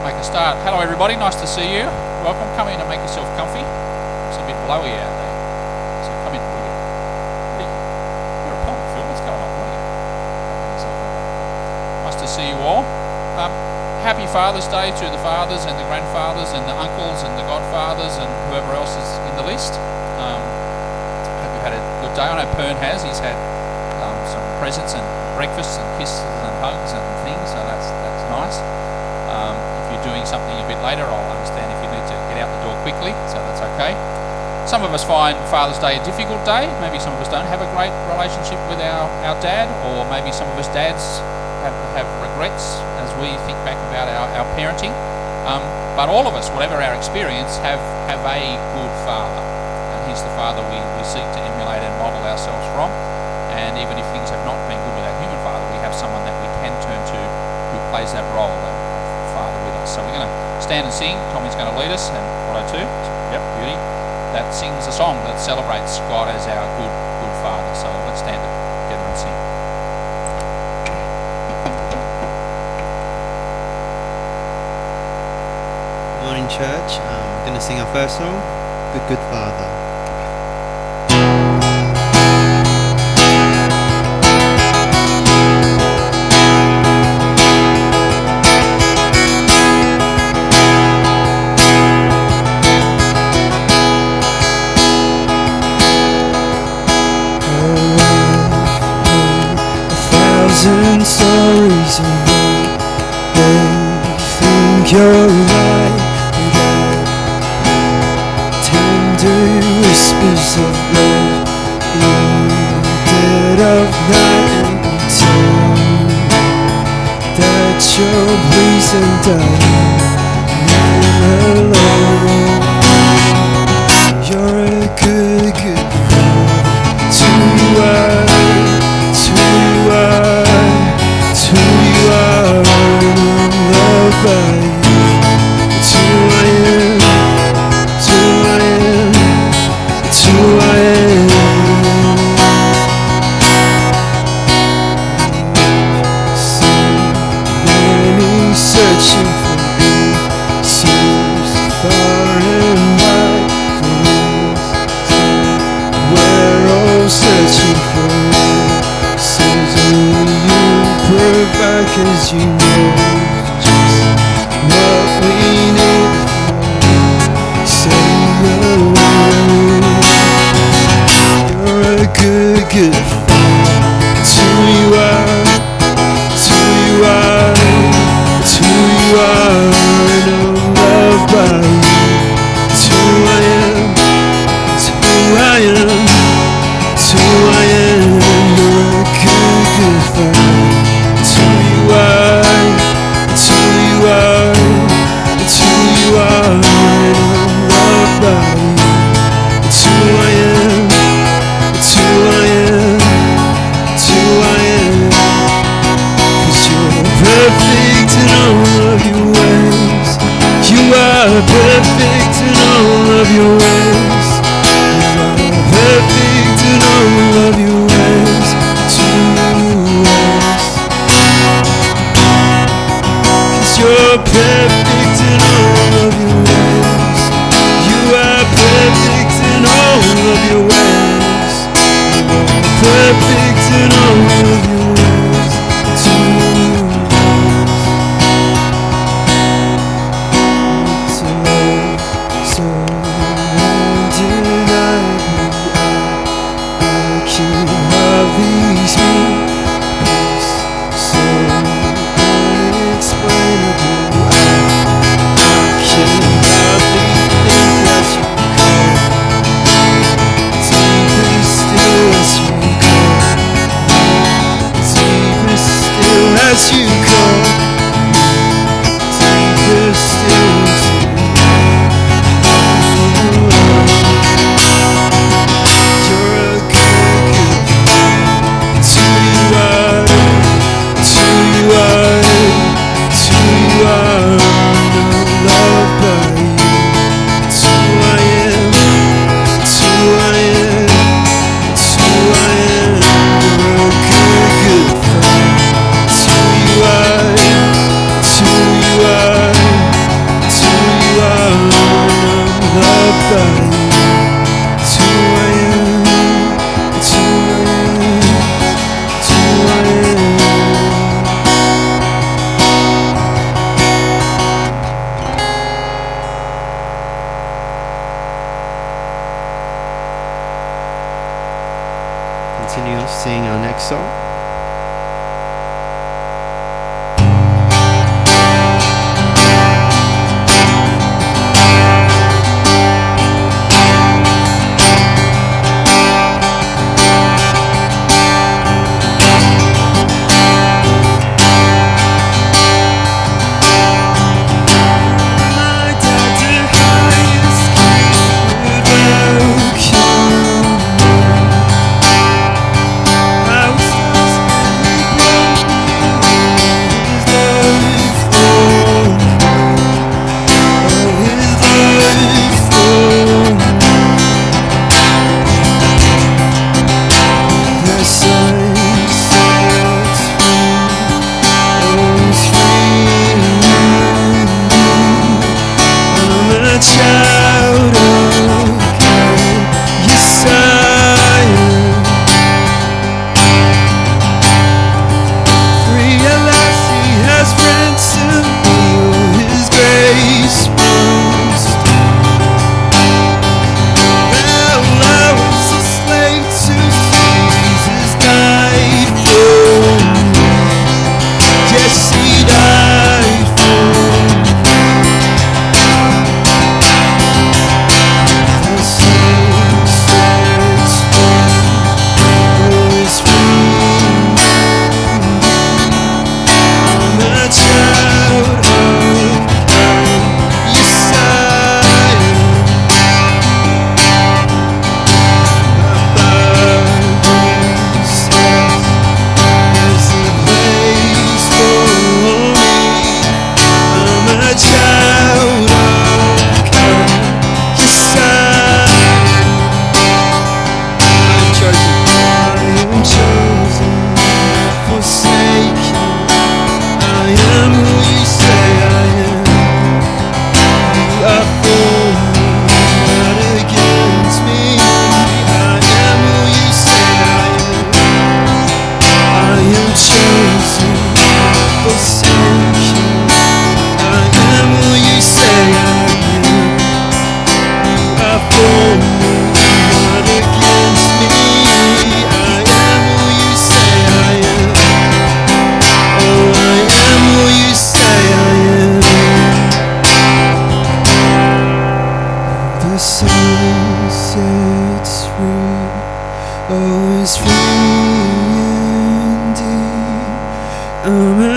Make a start. Hello everybody, nice to see you. Welcome. Come in and make yourself comfy. It's a bit blowy out there, so come in. You're a pond, Phil. What's going on? What are you? Nice to see you all. Happy Father's Day to the fathers and the grandfathers and the uncles and the godfathers and whoever else is in the list. Hope you've had a good day. I know Pern has. He's had some presents and breakfasts and kisses and hugs and things, so that's nice. If you're doing something a bit later, I'll understand if you need to get out the door quickly, so that's okay. Some of us find Father's Day a difficult day. Maybe some of us don't have a great relationship with our dad, or maybe some of us dads have regrets as we think back about our parenting. But all of us, whatever our experience, have a good father. And he's the father we seek to emulate and model ourselves from. And even if things have not been good with our human father, we have someone that we can turn to who plays that role of father with us. So we're going to stand and sing. Tommy's going to lead us, and what I do, yep, beauty, that sings a song that celebrates God as our good father. So let's stand together and sing. Morning, church. We're going to sing our first song, Good Father. 1,000 stories of what they think you're right, tender whispers of love in the dead of night, and pretend that you're pleased and dying alone. You're a good father to us. Cause you know just what we need. Say the word. You're a good father. It's who you are. It's who you are. It's who you are. And I'm loved by you. It's who I am. It's who I am. It's who I am. You're a good father. It's who you are, it's who you are, it's who you are, and I'm loved by you. It's who I am, it's who I am, it's who I am. 'Cause you're perfect in all of your ways. You are perfect in all of your ways. You are perfect in all of your ways. To us. You're perfect in all of your ways. You are perfect in all of your ways. You are perfect in all of your ways. To us, love so undeniable. I can hardly speak. So unexplainable. I can hardly think as you come. Deeper still as you come. Deeper still as you come. Deeper still as you You're a good father. It's who you are. It's who you are. It's who you are. I'm loved by you. It's who I am. It's who I am. It's who I am. You're a good father. It's who you are.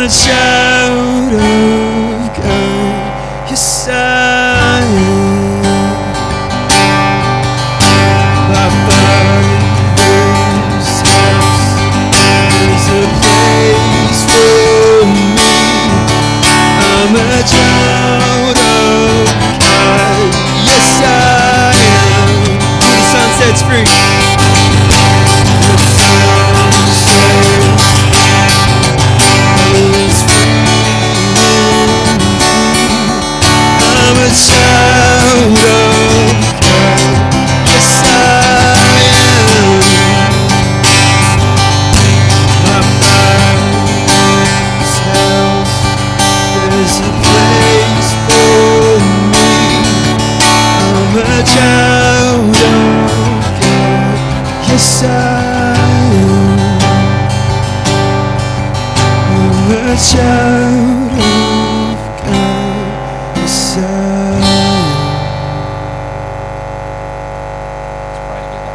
a child of God. Yes, I am. My Father's house is a place for me. I'm a child of God. Yes, I am. Who the Son sets free. The Son sets is free. I'm a child of God. Yes, I am. My Father's house, there's a place for me. I'm a child of God. Yes, I am. I'm a child of God. Yes, I am. Let's pray together.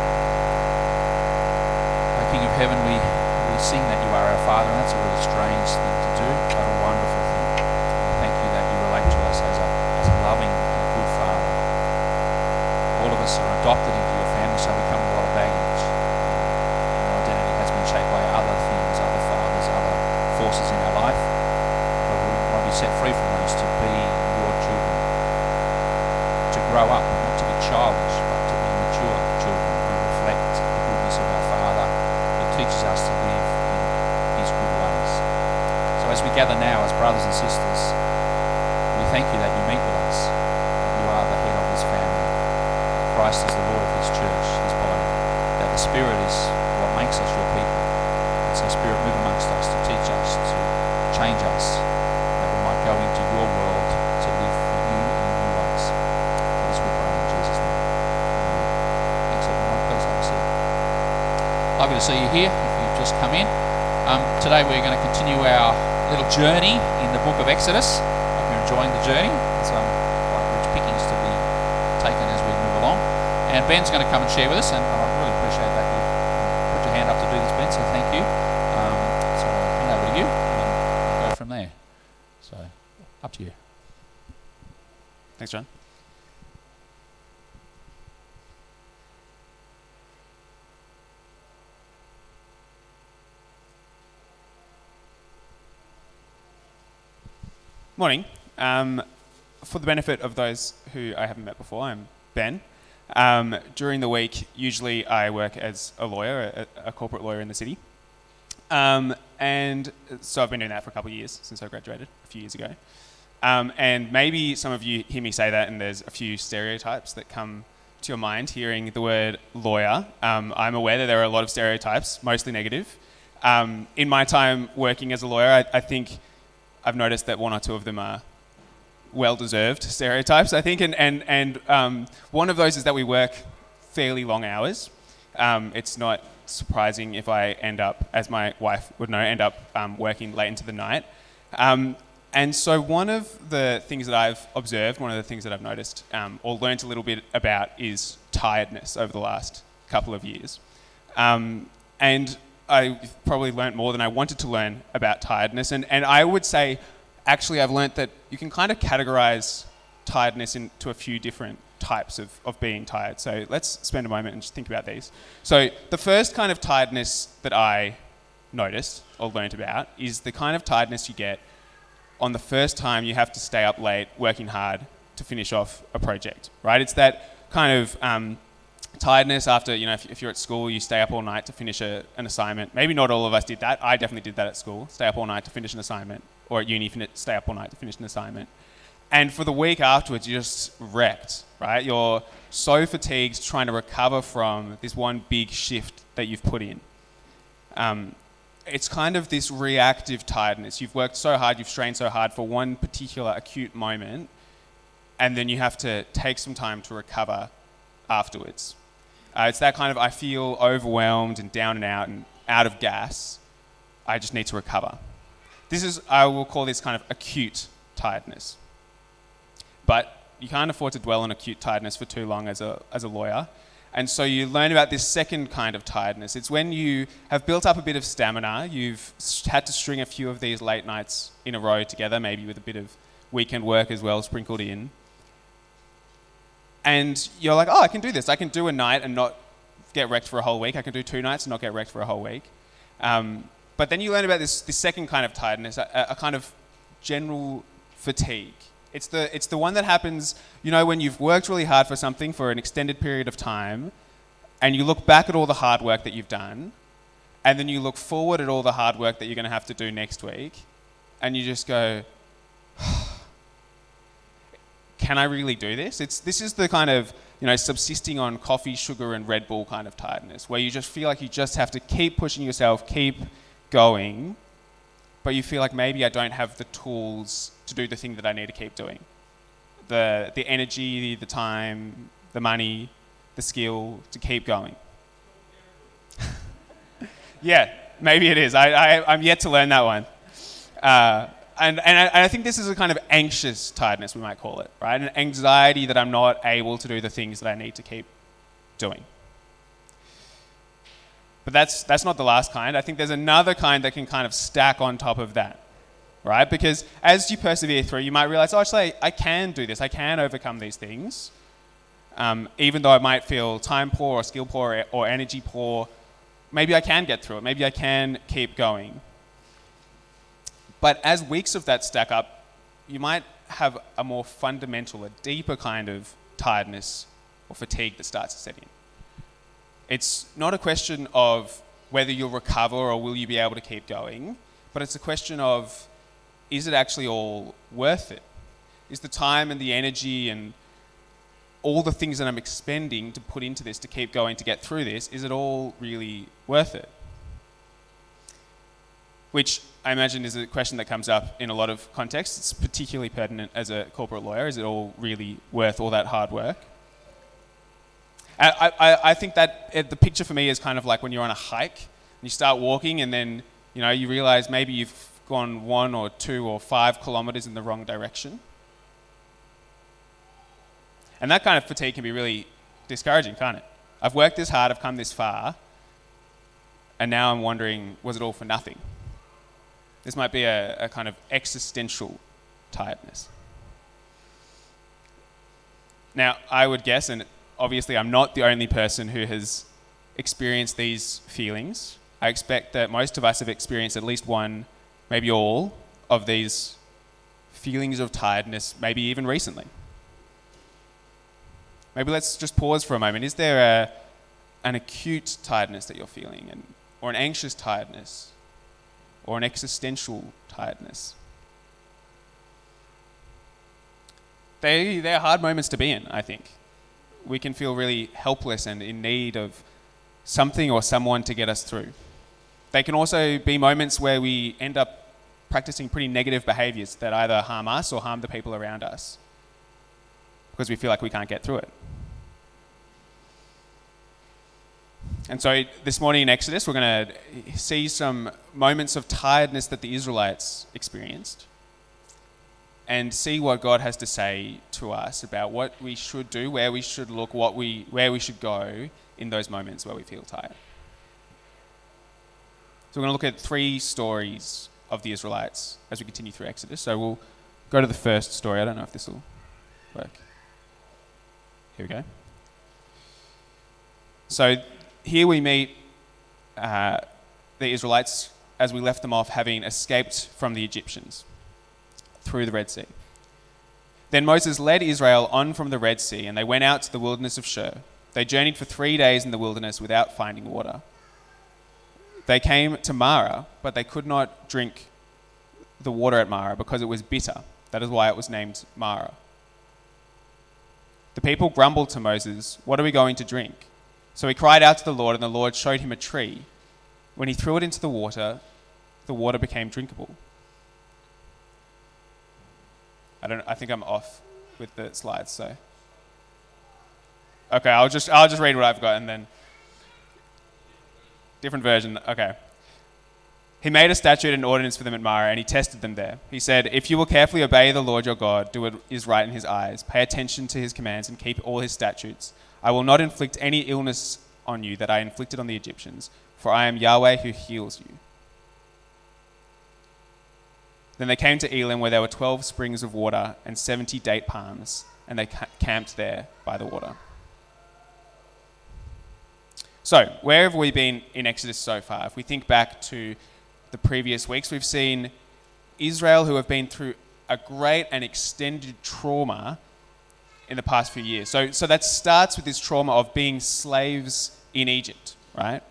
O King of Heaven, we sing that you are our Father, and that's a really strange thing to do, but a wonderful thing. We thank you that you relate to us as a loving and a good Father. All of us are adopted into your family, so we come with a lot of baggage. Our identity has been shaped by other things, other fathers, other forces in our life. But we want to be set free from those to be your children, to grow up, not to be childish, but to be mature children who reflect the goodness of our Father, who teaches us to live in his good ways. So as we gather now as brothers and sisters, we thank you that you meet with us, that you are the head of his family, that Christ is the Lord of his church, his body, that the Spirit is what makes us your people. And so Spirit, move amongst us to teach us, to change us, that we might go into your world to live for you in new ways. For this we pray in Jesus' name. Amen. Thanks everyone. Please have a seat. Lovely to see you here if you've just come in. Today we're going to continue our little journey in the book of Exodus. Hope you're enjoying the journey. It's quite rich pickings to be taken as we move along. And Ben's going to come and share with us, and I really appreciate that you put your hand up to do this, Ben, so thank you. So I'll hand over to you and we'll go from there. So up to you. Thanks, John. Morning. For the benefit of those who I haven't met before, I'm Ben. During the week, usually I work as a lawyer, a corporate lawyer in the city. And so I've been doing that for a couple of years since I graduated a few years ago. And maybe some of you hear me say that and there's a few stereotypes that come to your mind hearing the word lawyer. I'm aware that there are a lot of stereotypes, mostly negative. In my time working as a lawyer, I think I've noticed that one or two of them are well-deserved stereotypes, I think. And one of those is that we work fairly long hours. It's not surprising if I end up, as my wife would know, working late into the night. And so one of the things that I've observed, one of the things that I've noticed or learnt a little bit about is tiredness over the last couple of years. And I probably learnt more than I wanted to learn about tiredness. And I would say, actually, I've learnt that you can kind of categorize tiredness into a few different types of being tired. So let's spend a moment and just think about these. So the first kind of tiredness that I noticed or learnt about is the kind of tiredness you get on the first time you have to stay up late working hard to finish off a project, right? It's that kind of tiredness after, if you're at school, you stay up all night to finish an assignment. Maybe not all of us did that. I definitely did that at school, stay up all night to finish an assignment, or at uni, stay up all night to finish an assignment. And for the week afterwards, you're just wrecked, right? You're so fatigued trying to recover from this one big shift that you've put in. It's kind of this reactive tiredness. You've worked so hard, you've strained so hard for one particular acute moment, and then you have to take some time to recover afterwards. It's that kind of, I feel overwhelmed and down and out of gas. I just need to recover. I will call this kind of acute tiredness. But you can't afford to dwell on acute tiredness for too long as a lawyer. And so you learn about this second kind of tiredness. It's when you have built up a bit of stamina, you've had to string a few of these late nights in a row together, maybe with a bit of weekend work as well sprinkled in. And you're like, oh, I can do this. I can do a night and not get wrecked for a whole week. I can do 2 nights and not get wrecked for a whole week. But then you learn about this second kind of tiredness, a kind of general fatigue. It's the one that happens, when you've worked really hard for something for an extended period of time, and you look back at all the hard work that you've done, and then you look forward at all the hard work that you're going to have to do next week, and you just go, can I really do this? This is the kind of, subsisting on coffee, sugar, and Red Bull kind of tiredness, where you just feel like you just have to keep pushing yourself, keep going, but you feel like maybe I don't have the tools to do the thing that I need to keep doing. The energy, the time, the money, the skill to keep going. Yeah, maybe it is. I'm yet to learn that one. And I think this is a kind of anxious tiredness, we might call it, right? An anxiety that I'm not able to do the things that I need to keep doing. But that's not the last kind. I think there's another kind that can kind of stack on top of that, right? Because as you persevere through, you might realize, actually, I can do this. I can overcome these things. Even though I might feel time poor or skill poor or energy poor, maybe I can get through it. Maybe I can keep going. But as weeks of that stack up, you might have a more fundamental, a deeper kind of tiredness or fatigue that starts to set in. It's not a question of whether you'll recover or will you be able to keep going, but it's a question of, is it actually all worth it? Is the time and the energy and all the things that I'm expending to put into this, to keep going, to get through this, is it all really worth it? Which I imagine is a question that comes up in a lot of contexts. It's particularly pertinent as a corporate lawyer. Is it all really worth all that hard work? I think that the picture for me is kind of like when you're on a hike and you start walking and then you realize maybe you've gone 1 or 2 or 5 kilometers in the wrong direction. And that kind of fatigue can be really discouraging, can't it? I've worked this hard, I've come this far, and now I'm wondering, was it all for nothing? This might be a kind of existential tiredness. Now, I would guess, and obviously I'm not the only person who has experienced these feelings. I expect that most of us have experienced at least one, maybe all, of these feelings of tiredness, maybe even recently. Maybe let's just pause for a moment. Is there an acute tiredness that you're feeling, or an anxious tiredness, or an existential tiredness? They're hard moments to be in, I think. We can feel really helpless and in need of something or someone to get us through. They can also be moments where we end up practicing pretty negative behaviors that either harm us or harm the people around us because we feel like we can't get through it. And so this morning in Exodus, we're going to see some moments of tiredness that the Israelites experienced and see what God has to say to us about what we should do, where we should look, where we should go in those moments where we feel tired. So we're going to look at 3 stories of the Israelites as we continue through Exodus. So we'll go to the first story. I don't know if this will work. Here we go. So here we meet the Israelites as we left them off having escaped from the Egyptians through the Red Sea. Then Moses led Israel on from the Red Sea, and they went out to the wilderness of Shur. They journeyed for 3 days in the wilderness without finding water. They came to Marah, but they could not drink the water at Marah because it was bitter. That is why it was named Marah. The people grumbled to Moses, "What are we going to drink?" So he cried out to the Lord, and the Lord showed him a tree. When he threw it into the water became drinkable. I think I'm off with the slides, so. Okay, I'll just read what I've got and then. Different version, okay. He made a statute and ordinance for them at Marah, and he tested them there. He said, "If you will carefully obey the Lord your God, do what is right in his eyes, pay attention to his commands, and keep all his statutes, I will not inflict any illness on you that I inflicted on the Egyptians, for I am Yahweh who heals you. Then they came to Elim, where there were 12 springs of water and 70 date palms, and they camped there by the water. So, where have we been in Exodus so far? If we think back to the previous weeks, we've seen Israel, who have been through a great and extended trauma in the past few years. So that starts with this trauma of being slaves in Egypt, right?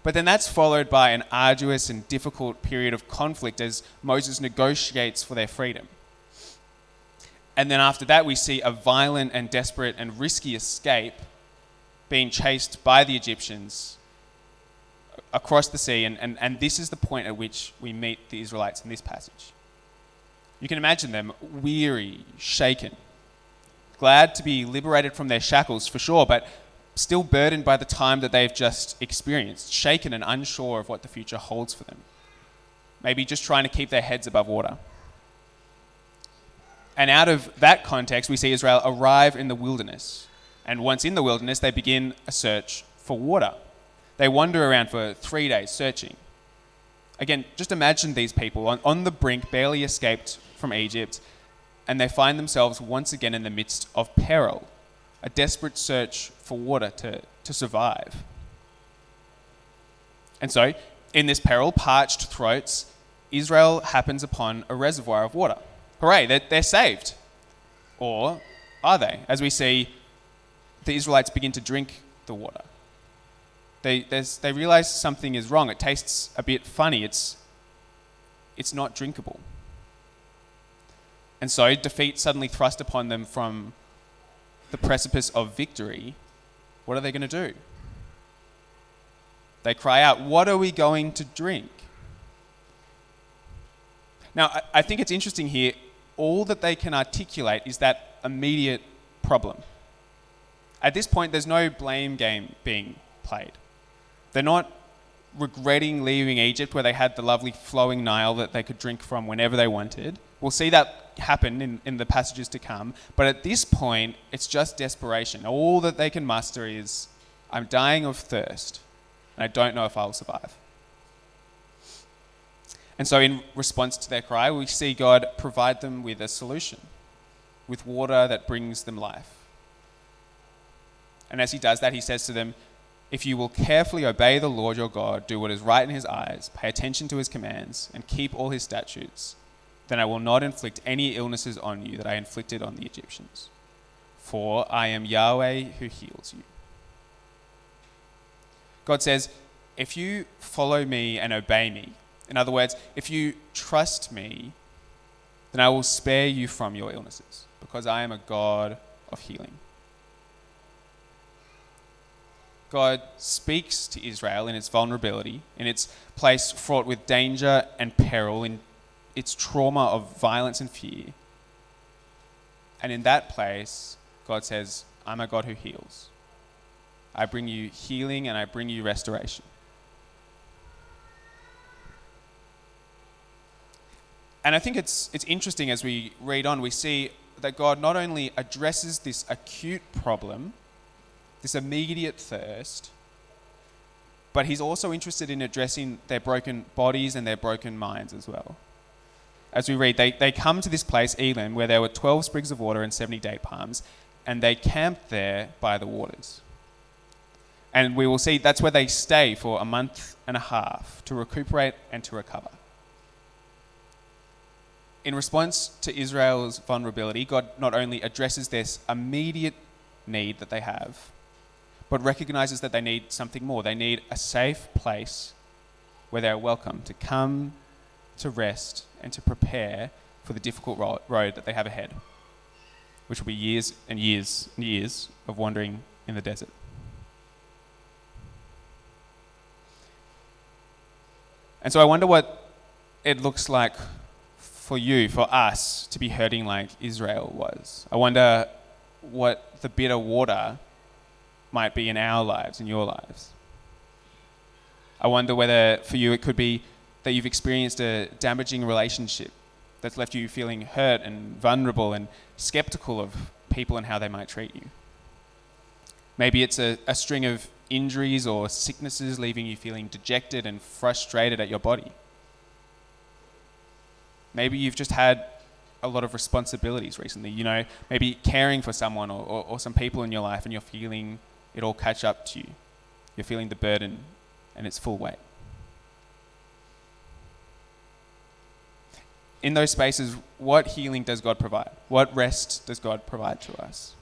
But then that's followed by an arduous and difficult period of conflict as Moses negotiates for their freedom. And then after that, we see a violent and desperate and risky escape, being chased by the Egyptians across the sea. And this is the point at which we meet the Israelites in this passage. You can imagine them weary, shaken, glad to be liberated from their shackles for sure, but still burdened by the time that they've just experienced, shaken and unsure of what the future holds for them. Maybe just trying to keep their heads above water. And out of that context, we see Israel arrive in the wilderness. And once in the wilderness, they begin a search for water. They wander around for 3 days searching. Again, just imagine these people on the brink, barely escaped from Egypt, and they find themselves once again in the midst of peril, a desperate search for water to survive. And so, in this peril, parched throats, Israel happens upon a reservoir of water. Hooray, they're saved. Or are they? As we see, the Israelites begin to drink the water. They realize something is wrong. It tastes a bit funny. It's not drinkable. And so defeat suddenly thrust upon them from the precipice of victory. What are they going to do? They cry out, "What are we going to drink?" Now, I think it's interesting here, all that they can articulate is that immediate problem. At this point, there's no blame game being played. They're not regretting leaving Egypt, where they had the lovely flowing Nile that they could drink from whenever they wanted. We'll see that happen in the passages to come. But at this point, it's just desperation. All that they can muster is, I'm dying of thirst, and I don't know if I'll survive. And so in response to their cry, we see God provide them with a solution, with water that brings them life. And as he does that, he says to them, if you will carefully obey the Lord your God, do what is right in his eyes, pay attention to his commands, and keep all his statutes, then I will not inflict any illnesses on you that I inflicted on the Egyptians. For I am Yahweh who heals you. God says, if you follow me and obey me, in other words, if you trust me, then I will spare you from your illnesses, because I am a God of healing. God speaks to Israel in its vulnerability, in its place fraught with danger and peril, in its trauma of violence and fear. And in that place, God says, I'm a God who heals. I bring you healing and I bring you restoration. And I think it's interesting as we read on, we see that God not only addresses this acute problem, this immediate thirst, but he's also interested in addressing their broken bodies and their broken minds as well. As we read, they come to this place, Elim, where there were 12 sprigs of water and 70 date palms, and they camped there by the waters. And we will see that's where they stay for a month and a half to recuperate and to recover. In response to Israel's vulnerability, God not only addresses this immediate need that they have, but recognizes that they need something more. They need a safe place where they are welcome to come, to rest, and to prepare for the difficult road that they have ahead, which will be years and years and years of wandering in the desert. And so I wonder what it looks like for you, for us, to be hurting like Israel was. I wonder what the bitter water might be in our lives, in your lives. I wonder whether for you it could be that you've experienced a damaging relationship that's left you feeling hurt and vulnerable and skeptical of people and how they might treat you. Maybe it's a string of injuries or sicknesses leaving you feeling dejected and frustrated at your body. Maybe you've just had a lot of responsibilities recently, maybe caring for someone or some people in your life, and you're feeling it all catch up to you. You're feeling the burden and its full weight. In those spaces, what healing does God provide? What rest does God provide to us?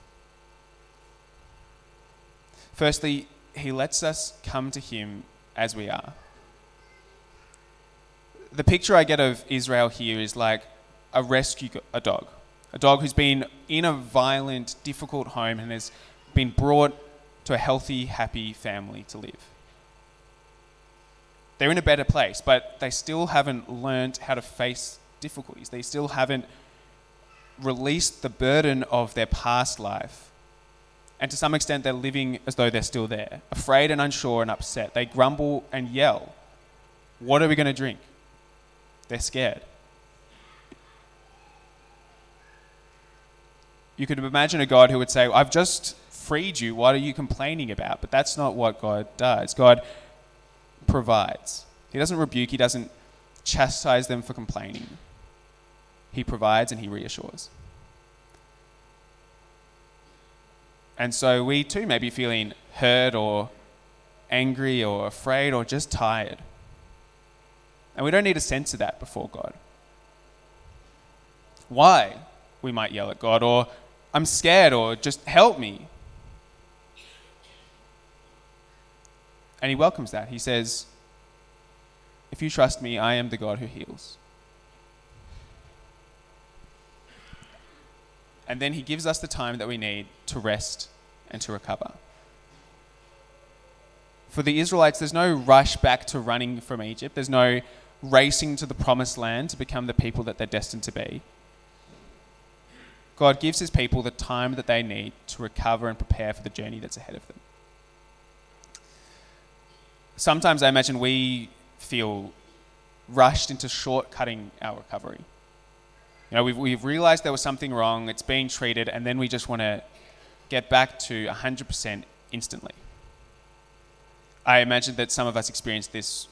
Firstly, he lets us come to him as we are. The picture I get of Israel here is like a dog who's been in a violent, difficult home and has been brought to a healthy, happy family to live. They're in a better place, but they still haven't learned how to face difficulties. They still haven't released the burden of their past life. And to some extent, they're living as though they're still there, afraid and unsure and upset. They grumble and yell. What are we going to drink? They're scared. You could imagine a God who would say, I've just freed you. What are you complaining about? But that's not what God does. God provides. He doesn't rebuke. He doesn't chastise them for complaining. He provides and he reassures. And so we too may be feeling hurt or angry or afraid or just tired. And we don't need to censor that before God. Why? We might yell at God, or I'm scared, or just help me. And he welcomes that. He says, if you trust me, I am the God who heals. And then he gives us the time that we need to rest and to recover. For the Israelites, there's no rush back to running from Egypt. There's no racing to the promised land to become the people that they're destined to be. God gives his people the time that they need to recover and prepare for the journey that's ahead of them. Sometimes I imagine we feel rushed into shortcutting our recovery. We've realized there was something wrong, it's being treated, and then we just want to get back to 100% instantly. I imagine that some of us experienced this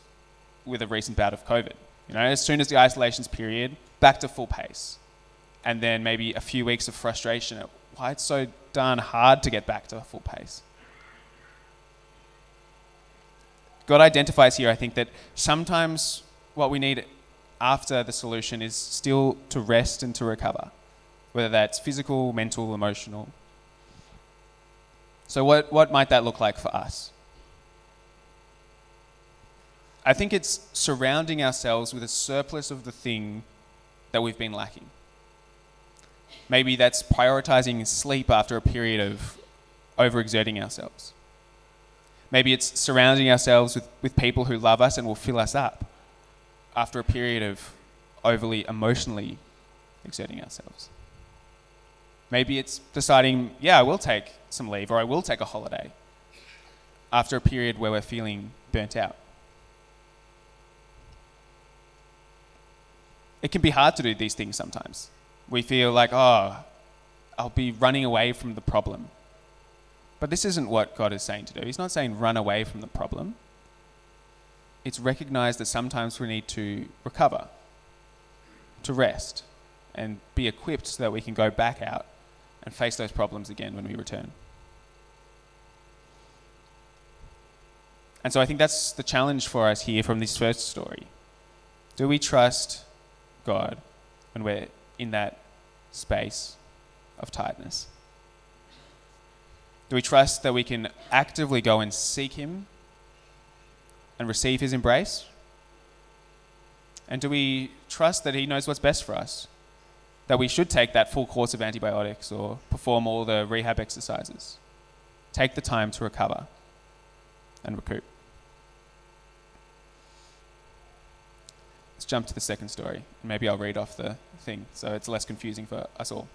with a recent bout of COVID. As soon as the isolations period, back to full pace. And then maybe a few weeks of frustration at why it's so darn hard to get back to a full pace. God identifies here, I think, that sometimes what we need after the solution is still to rest and to recover, whether that's physical, mental, emotional. So what might that look like for us? I think it's surrounding ourselves with a surplus of the thing that we've been lacking. Maybe that's prioritizing sleep after a period of overexerting ourselves. Maybe it's surrounding ourselves with people who love us and will fill us up after a period of overly emotionally exerting ourselves. Maybe it's deciding, I will take some leave or I will take a holiday after a period where we're feeling burnt out. It can be hard to do these things sometimes. We feel like, I'll be running away from the problem. But this isn't what God is saying to do. He's not saying run away from the problem. It's recognize that sometimes we need to recover, to rest, and be equipped so that we can go back out and face those problems again when we return. And so I think that's the challenge for us here from this first story. Do we trust God when we're in that space of tiredness? Do we trust that we can actively go and seek him and receive his embrace? And do we trust that he knows what's best for us? That we should take that full course of antibiotics or perform all the rehab exercises? Take the time to recover and recoup. Let's jump to the second story. Maybe I'll read off the thing so it's less confusing for us all.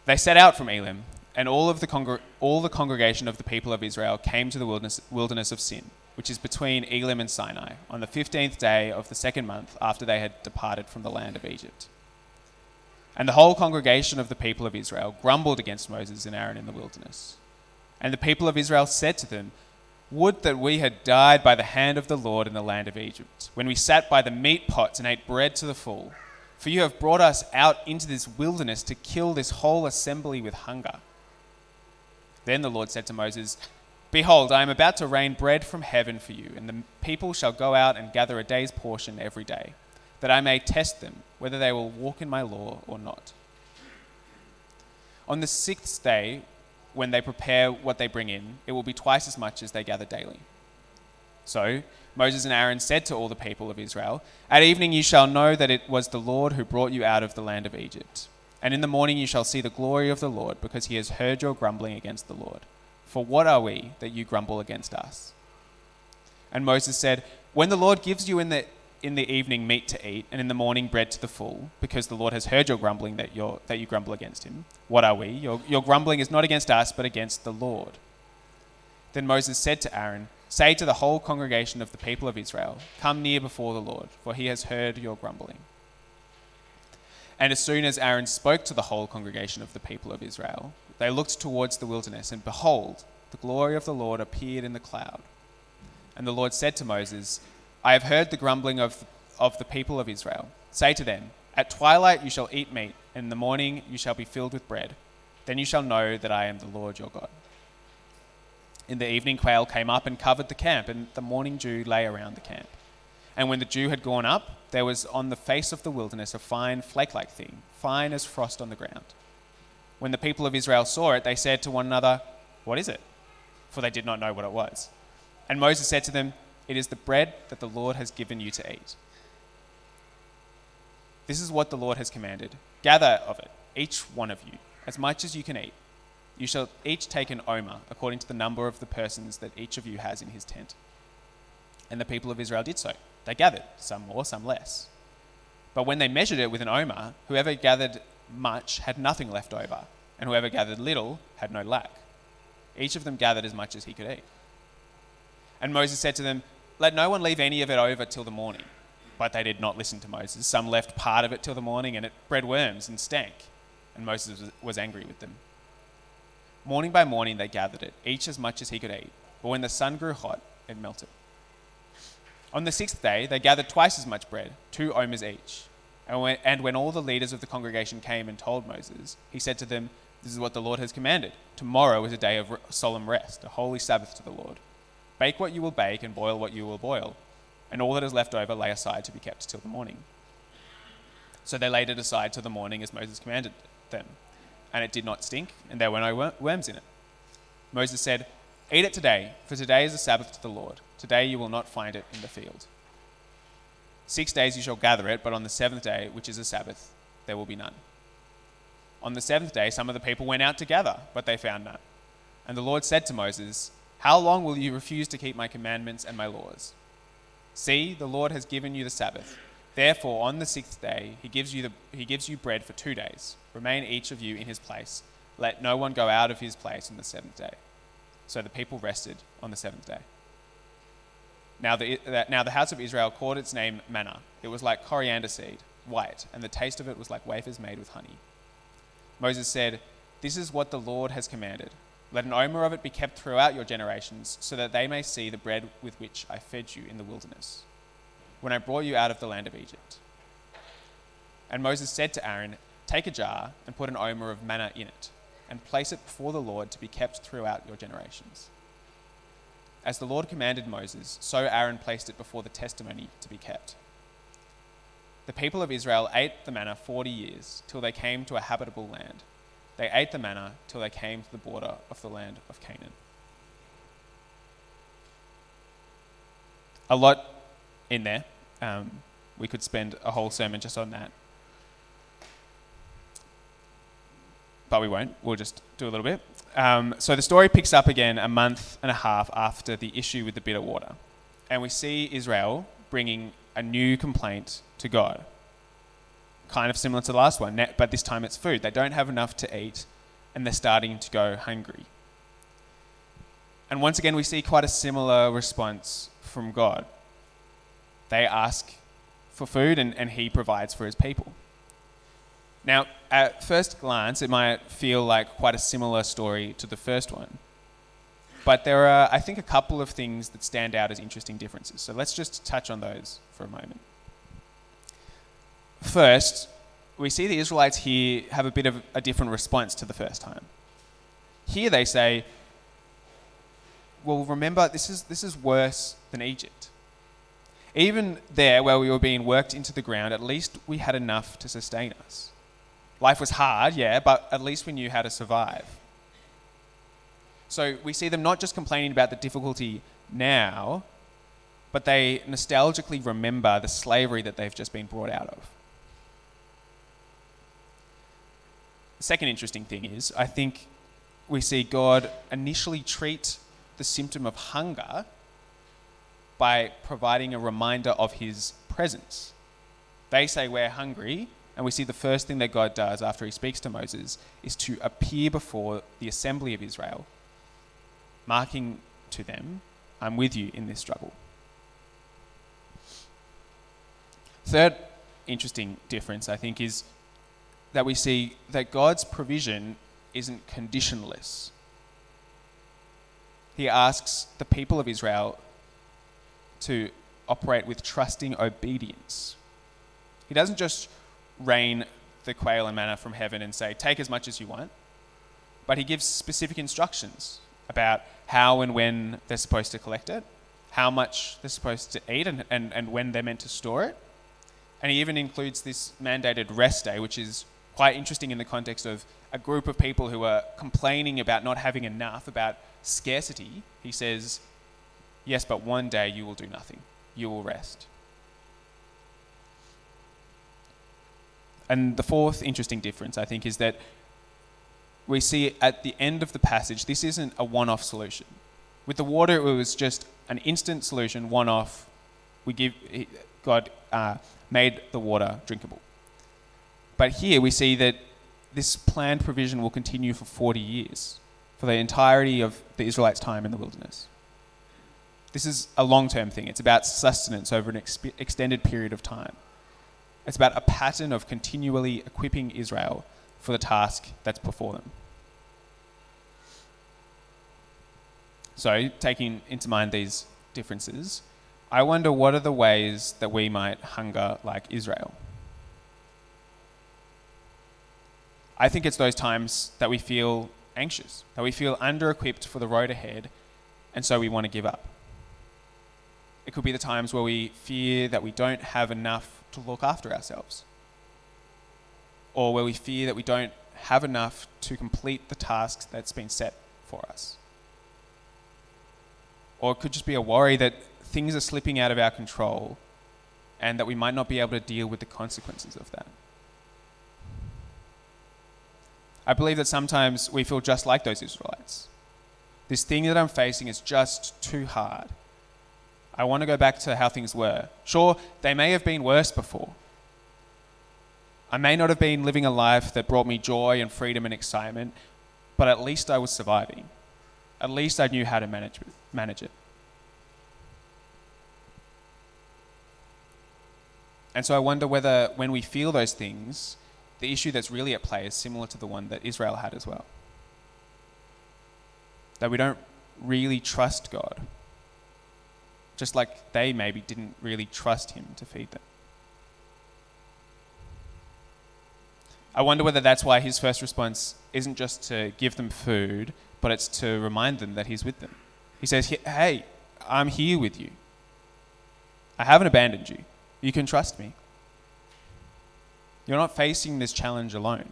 They set out from Elim, and all the congregation of the people of Israel came to the wilderness of Sin, which is between Elim and Sinai, on the 15th day of the second month after they had departed from the land of Egypt. And the whole congregation of the people of Israel grumbled against Moses and Aaron in the wilderness. And the people of Israel said to them, "Would that we had died by the hand of the Lord in the land of Egypt, when we sat by the meat pots and ate bread to the full. For you have brought us out into this wilderness to kill this whole assembly with hunger." Then the Lord said to Moses, "Behold, I am about to rain bread from heaven for you, and the people shall go out and gather a day's portion every day, that I may test them, whether they will walk in my law or not. On the 6th day, when they prepare what they bring in, it will be twice as much as they gather daily." So Moses and Aaron said to all the people of Israel, "At evening you shall know that it was the Lord who brought you out of the land of Egypt. And in the morning you shall see the glory of the Lord, because he has heard your grumbling against the Lord. For what are we that you grumble against us?" And Moses said, "When the Lord gives you in the evening meat to eat, and in the morning bread to the full, because the Lord has heard your grumbling that you grumble against him, what are we? Your grumbling is not against us, but against the Lord." Then Moses said to Aaron, "Say to the whole congregation of the people of Israel, 'Come near before the Lord, for he has heard your grumbling.'" And as soon as Aaron spoke to the whole congregation of the people of Israel, they looked towards the wilderness, and behold, the glory of the Lord appeared in the cloud. And the Lord said to Moses, "I have heard the grumbling of the people of Israel. Say to them, 'At twilight you shall eat meat, and in the morning you shall be filled with bread. Then you shall know that I am the Lord your God.'" In the evening quail came up and covered the camp, and the morning dew lay around the camp. And when the dew had gone up, there was on the face of the wilderness a fine flake-like thing, fine as frost on the ground. When the people of Israel saw it, they said to one another, "What is it?" For they did not know what it was. And Moses said to them, "It is the bread that the Lord has given you to eat. This is what the Lord has commanded. Gather of it, each one of you, as much as you can eat. You shall each take an omer, according to the number of the persons that each of you has in his tent." And the people of Israel did so. They gathered, some more, some less. But when they measured it with an omer, whoever gathered much had nothing left over, and whoever gathered little had no lack. Each of them gathered as much as he could eat. And Moses said to them, "Let no one leave any of it over till the morning." But they did not listen to Moses. Some left part of it till the morning, and it bred worms and stank. And Moses was angry with them. Morning by morning they gathered it, each as much as he could eat. But when the sun grew hot, it melted. On the 6th day they gathered twice as much bread, 2 omers each. And when all the leaders of the congregation came and told Moses, he said to them, "This is what the Lord has commanded. Tomorrow is a day of solemn rest, a holy Sabbath to the Lord. Bake what you will bake and boil what you will boil, and all that is left over lay aside to be kept till the morning." So they laid it aside till the morning as Moses commanded them, and it did not stink, and there were no worms in it. Moses said, "Eat it today, for today is a Sabbath to the Lord. Today you will not find it in the field. 6 days you shall gather it, but on the 7th day, which is a Sabbath, there will be none." On the 7th day some of the people went out to gather, but they found none. And the Lord said to Moses, "How long will you refuse to keep my commandments and my laws? See, the Lord has given you the Sabbath. Therefore, on the 6th day, he gives you bread for 2 days. Remain each of you in his place. Let no one go out of his place on the 7th day." So the people rested on the 7th day. Now the house of Israel called its name manna. It was like coriander seed, white, and the taste of it was like wafers made with honey. Moses said, "This is what the Lord has commanded. Let an omer of it be kept throughout your generations, so that they may see the bread with which I fed you in the wilderness, when I brought you out of the land of Egypt." And Moses said to Aaron, "Take a jar and put an omer of manna in it, and place it before the Lord to be kept throughout your generations." As the Lord commanded Moses, so Aaron placed it before the testimony to be kept. The people of Israel ate the manna 40 years, till they came to a habitable land. They ate the manna till they came to the border of the land of Canaan. A lot in there. We could spend a whole sermon just on that. But we won't. We'll just do a little bit. So the story picks up again a month and a half after the issue with the bitter water. And we see Israel bringing a new complaint to God. Kind of similar to the last one, but this time it's food. They don't have enough to eat, and they're starting to go hungry. And once again, we see quite a similar response from God. They ask for food, and he provides for his people. Now, at first glance, it might feel like quite a similar story to the first one. But there are, I think, a couple of things that stand out as interesting differences. So let's just touch on those for a moment. First, we see the Israelites here have a bit of a different response to the first time. Here they say, well, remember, this is worse than Egypt. Even there, where we were being worked into the ground, at least we had enough to sustain us. Life was hard, yeah, but at least we knew how to survive. So we see them not just complaining about the difficulty now, but they nostalgically remember the slavery that they've just been brought out of. The second interesting thing is, I think we see God initially treat the symptom of hunger by providing a reminder of his presence. They say we're hungry, and we see the first thing that God does after he speaks to Moses is to appear before the assembly of Israel, marking to them, I'm with you in this struggle. Third interesting difference, I think, is that we see that God's provision isn't conditionless. He asks the people of Israel to operate with trusting obedience. He doesn't just rain the quail and manna from heaven and say, take as much as you want, but he gives specific instructions about how and when they're supposed to collect it, how much they're supposed to eat, and when they're meant to store it. And he even includes this mandated rest day, which is quite interesting in the context of a group of people who are complaining about not having enough, about scarcity. He says, yes, but one day you will do nothing. You will rest. And the fourth interesting difference, I think, is that we see at the end of the passage, this isn't a one-off solution. With the water, it was just an instant solution, one-off. God made the water drinkable. But here we see that this planned provision will continue for 40 years, for the entirety of the Israelites' time in the wilderness. This is a long-term thing. It's about sustenance over an extended period of time. It's about a pattern of continually equipping Israel for the task that's before them. So, taking into mind these differences, I wonder what are the ways that we might hunger like Israel? I think it's those times that we feel anxious, that we feel under-equipped for the road ahead, and so we want to give up. It could be the times where we fear that we don't have enough to look after ourselves, or where we fear that we don't have enough to complete the tasks that's been set for us. Or it could just be a worry that things are slipping out of our control and that we might not be able to deal with the consequences of that. I believe that sometimes we feel just like those Israelites. This thing that I'm facing is just too hard. I want to go back to how things were. Sure, they may have been worse before. I may not have been living a life that brought me joy and freedom and excitement, but at least I was surviving. At least I knew how to manage it. And so I wonder whether when we feel those things, the issue that's really at play is similar to the one that Israel had as well. That we don't really trust God. Just like they maybe didn't really trust him to feed them. I wonder whether that's why his first response isn't just to give them food, but it's to remind them that he's with them. He says, hey, I'm here with you. I haven't abandoned you. You can trust me. You're not facing this challenge alone.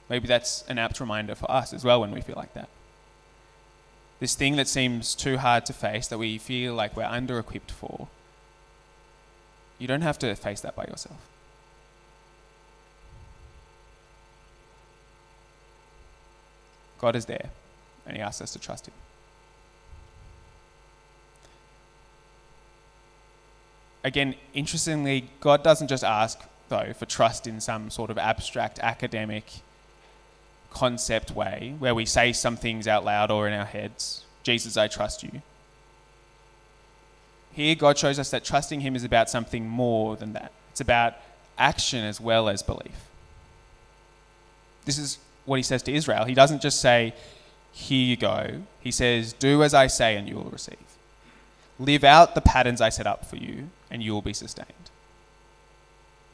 Maybe that's an apt reminder for us as well when we feel like that. This thing that seems too hard to face, that we feel like we're under-equipped for, you don't have to face that by yourself. God is there, and he asks us to trust him. Again, interestingly, God doesn't just ask, though, for trust in some sort of abstract academic concept way, where we say some things out loud or in our heads. Jesus, I trust you. Here, God shows us that trusting him is about something more than that. It's about action as well as belief. This is what he says to Israel. He doesn't just say, here you go. He says, do as I say and you will receive. Live out the patterns I set up for you and you will be sustained.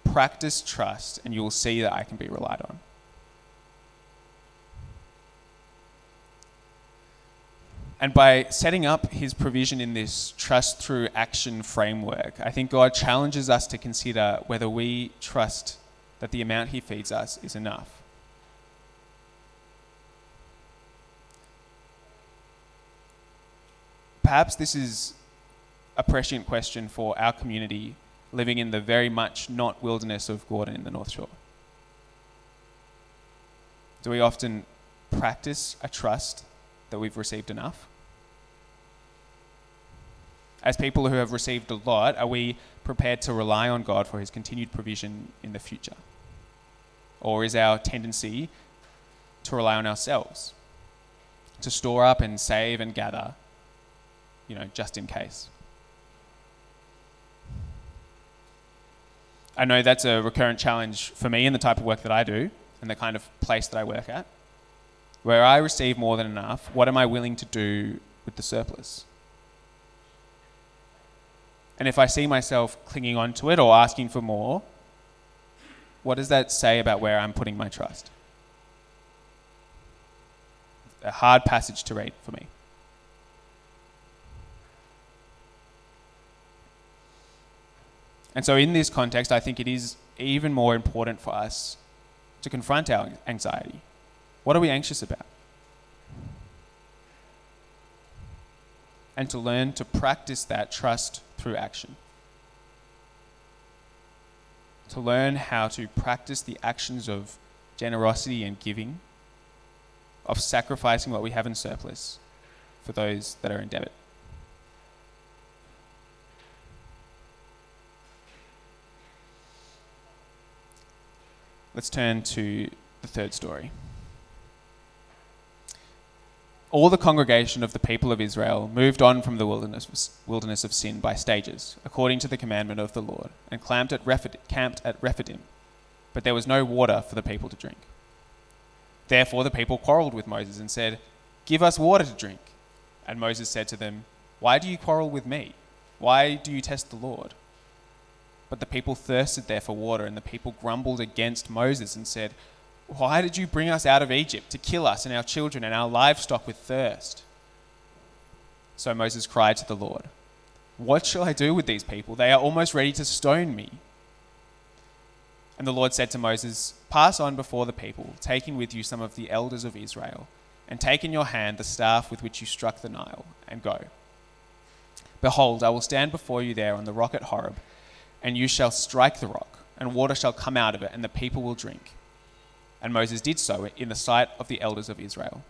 Practice trust and you will see that I can be relied on. And by setting up his provision in this trust through action framework, I think God challenges us to consider whether we trust that the amount he feeds us is enough. Perhaps this is a prescient question for our community living in the very much not wilderness of Gordon in the North Shore. Do we often practice a trust that we've received enough? As people who have received a lot, are we prepared to rely on God for his continued provision in the future? Or is our tendency to rely on ourselves, to store up and save and gather, just in case? I know that's a recurrent challenge for me in the type of work that I do and the kind of place that I work at. Where I receive more than enough, what am I willing to do with the surplus? And if I see myself clinging on to it or asking for more, what does that say about where I'm putting my trust? A hard passage to read for me. And so in this context, I think it is even more important for us to confront our anxiety. What are we anxious about? And to learn to practice that trust through action. To learn how to practice the actions of generosity and giving, of sacrificing what we have in surplus for those that are in debit. Let's turn to the third story. All the congregation of the people of Israel moved on from the wilderness of sin by stages, according to the commandment of the Lord, and camped at Rephidim. But there was no water for the people to drink. Therefore the people quarreled with Moses and said, "Give us water to drink." And Moses said to them, "Why do you quarrel with me? Why do you test the Lord?" But the people thirsted there for water, and the people grumbled against Moses and said, "Why did you bring us out of Egypt to kill us and our children and our livestock with thirst?" So Moses cried to the Lord, "What shall I do with these people? They are almost ready to stone me." And the Lord said to Moses, "Pass on before the people, taking with you some of the elders of Israel, and take in your hand the staff with which you struck the Nile, and go. Behold, I will stand before you there on the rock at Horeb, and you shall strike the rock, and water shall come out of it, and the people will drink." And Moses did so in the sight of the elders of Israel.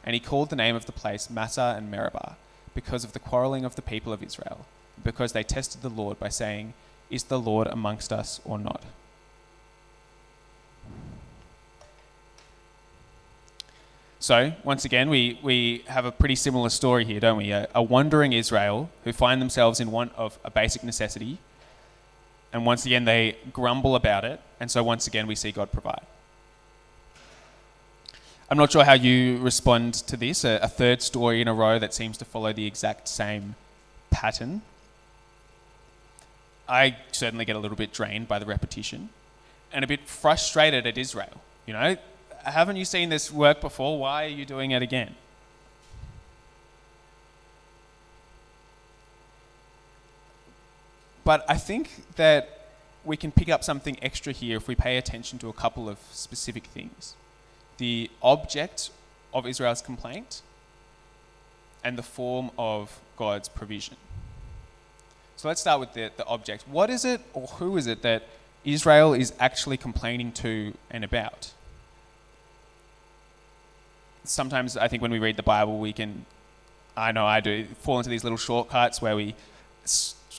And he called the name of the place Massah and Meribah, because of the quarreling of the people of Israel, because they tested the Lord by saying, "Is the Lord amongst us or not?" So, once again, we have a pretty similar story here, don't we? A wandering Israel who find themselves in want of a basic necessity, and once again they grumble about it, and so once again we see God provide. I'm not sure how you respond to this, a third story in a row that seems to follow the exact same pattern. I certainly get a little bit drained by the repetition and a bit frustrated at Israel. Haven't you seen this work before? Why are you doing it again? But I think that we can pick up something extra here if we pay attention to a couple of specific things. The object of Israel's complaint and the form of God's provision. So let's start with the object. What is it, or who is it, that Israel is actually complaining to and about? Sometimes I think when we read the Bible, I know I do, fall into these little shortcuts where we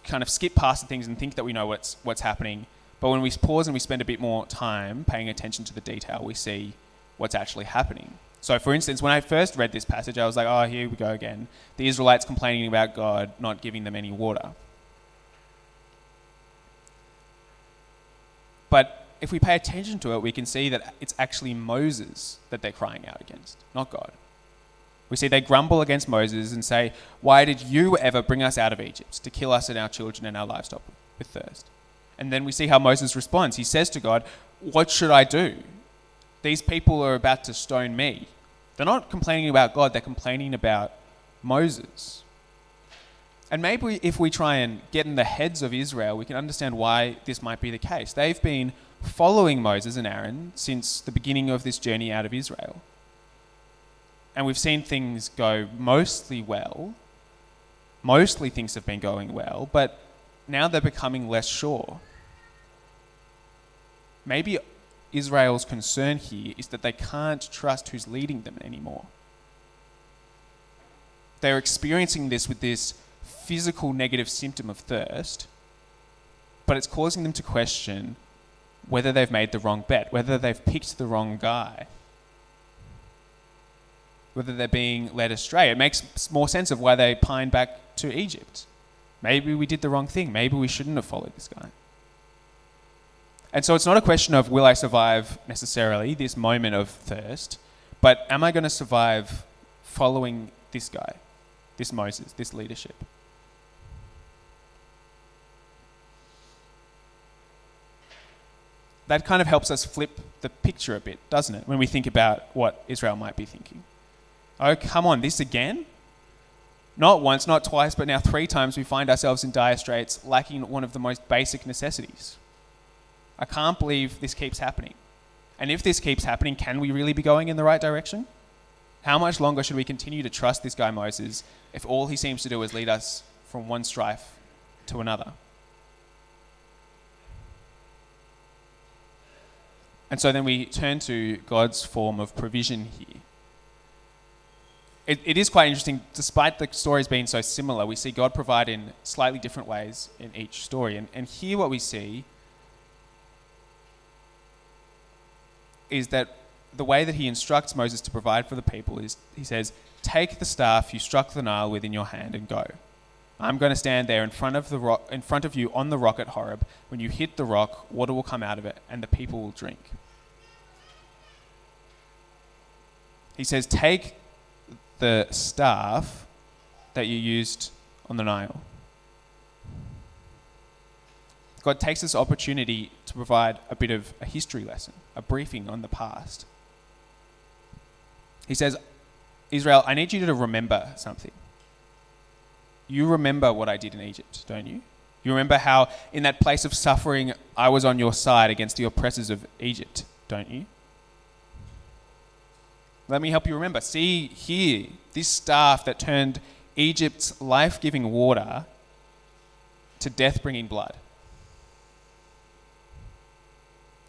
kind of skip past the things and think that we know what's happening. But when we pause and we spend a bit more time paying attention to the detail, we see what's actually happening. So for instance, when I first read this passage, I was like, oh, here we go again. The Israelites complaining about God not giving them any water. But if we pay attention to it, we can see that it's actually Moses that they're crying out against, not God. We see they grumble against Moses and say, "Why did you ever bring us out of Egypt to kill us and our children and our livestock with thirst?" And then we see how Moses responds. He says to God, "What should I do? These people are about to stone me." They're not complaining about God, they're complaining about Moses. And maybe if we try and get in the heads of Israel, we can understand why this might be the case. They've been following Moses and Aaron since the beginning of this journey out of Israel. And we've seen things go mostly well. Mostly things have been going well, but now they're becoming less sure. Maybe Israel's concern here is that they can't trust who's leading them anymore. They're experiencing this with this physical negative symptom of thirst, but it's causing them to question whether they've made the wrong bet, whether they've picked the wrong guy, whether they're being led astray. It makes more sense of why they pine back to Egypt. Maybe we did the wrong thing. Maybe we shouldn't have followed this guy. And so it's not a question of will I survive necessarily this moment of thirst, but am I going to survive following this guy, this Moses, this leadership? That kind of helps us flip the picture a bit, doesn't it, when we think about what Israel might be thinking. Oh, come on, this again? Not once, not twice, but now 3 times we find ourselves in dire straits, lacking one of the most basic necessities. I can't believe this keeps happening. And if this keeps happening, can we really be going in the right direction? How much longer should we continue to trust this guy Moses if all he seems to do is lead us from one strife to another? And so then we turn to God's form of provision here. It is quite interesting, despite the stories being so similar, we see God provide in slightly different ways in each story. And here what we see is that the way that he instructs Moses to provide for the people is, he says, "Take the staff you struck the Nile with in your hand and go. I'm going to stand there in front of you on the rock at Horeb. When you hit the rock, water will come out of it, and the people will drink." He says, take the staff that you used on the Nile. God takes this opportunity to provide a bit of a history lesson, a briefing on the past. He says, Israel, I need you to remember something. You remember what I did in Egypt, don't you? You remember how in that place of suffering, I was on your side against the oppressors of Egypt, don't you? Let me help you remember. See here, this staff that turned Egypt's life-giving water to death-bringing blood.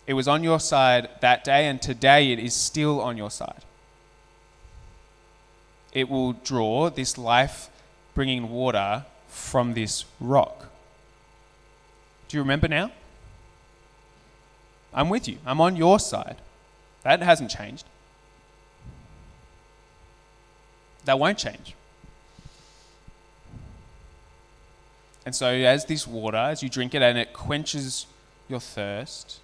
It was on your side that day, and today it is still on your side. It will draw this life-bringing water from this rock. Do you remember now? I'm with you. I'm on your side. That hasn't changed. That won't change. And so as this water, as you drink it and it quenches your thirst,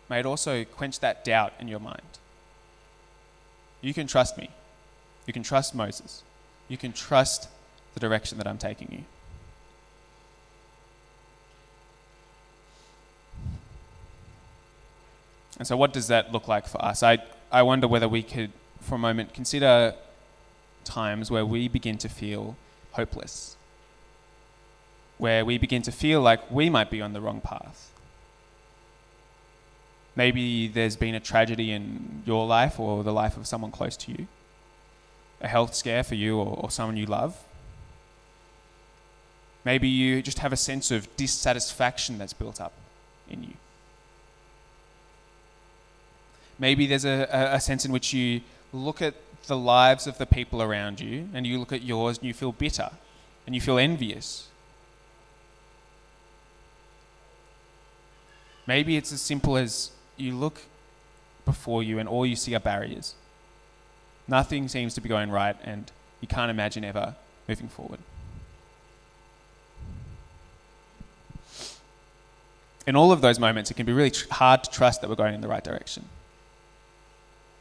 may it also quench that doubt in your mind. You can trust me. You can trust Moses. You can trust the direction that I'm taking you. And so what does that look like for us? I wonder whether we could, for a moment, consider times where we begin to feel hopeless, where we begin to feel like we might be on the wrong path. Maybe there's been a tragedy in your life or the life of someone close to you, a health scare for you or someone you love. Maybe you just have a sense of dissatisfaction that's built up in you. Maybe there's a sense in which you look at the lives of the people around you and you look at yours and you feel bitter and you feel envious. Maybe it's as simple as you look before you and all you see are barriers. Nothing seems to be going right and you can't imagine ever moving forward. In all of those moments, it can be really hard to trust that we're going in the right direction.